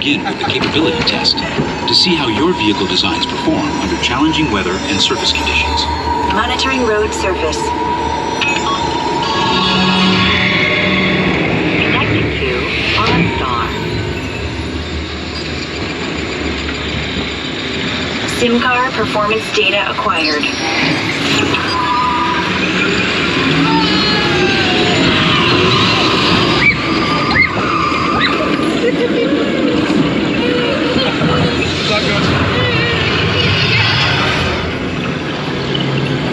begin with the capability test to see how your vehicle designs perform under challenging weather and surface conditions. Monitoring road surface. Connecting to OnStar. SIM-car performance data acquired.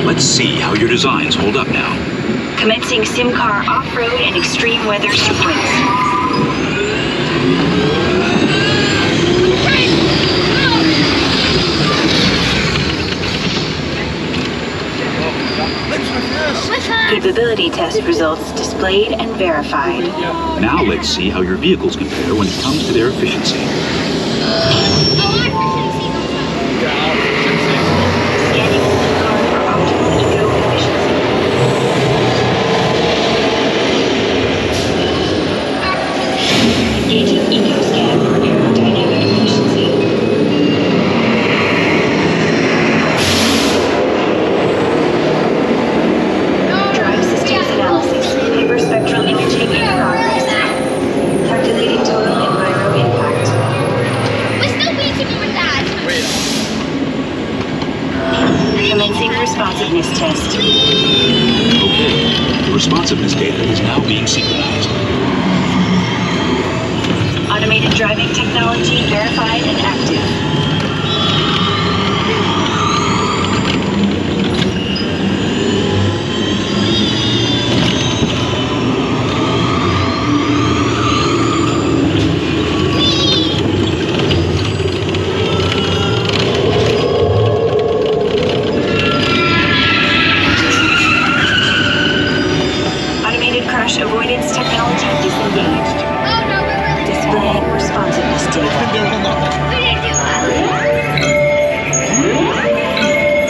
Let's see how your designs hold up now. Commencing SIM-car off-road and extreme weather sequence. Capability test results displayed and verified. Now let's see how your vehicles compare when it comes to their efficiency. Scanning SIM-car for optimal eco efficiency. Engaging eco scan for aerodynamic efficiency. Drive systems analysis. Hyperspectral imaging in progress. Calculating total enviro impact. We're still waiting for Dad. Commencing responsiveness test. Okay, the responsiveness data is now being synchronized. Automated driving technology verified and active. Automated crash avoidance technology disengaged. Oh no, we're really Displaying responsiveness data. we didn't do that.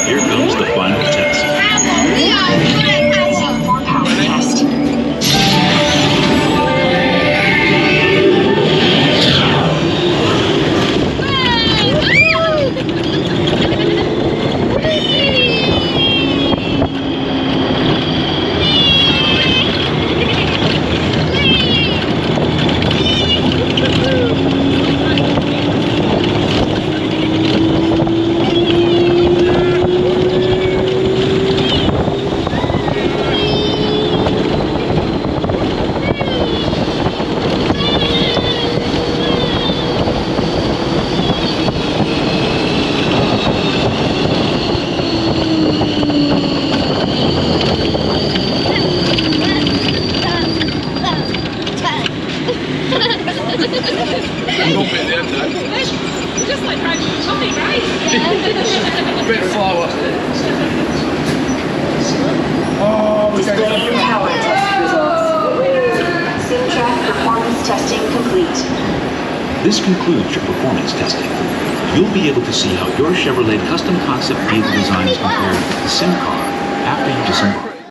Here comes the final test. Apple, we are good at Apple. For power test. Just like driving something, right? Bit slower. Displaying power test results. SimTrack performance testing complete. This concludes your performance testing. You'll be able to see how your Chevrolet custom concept vehicle designs compare with the sim car after you disembark.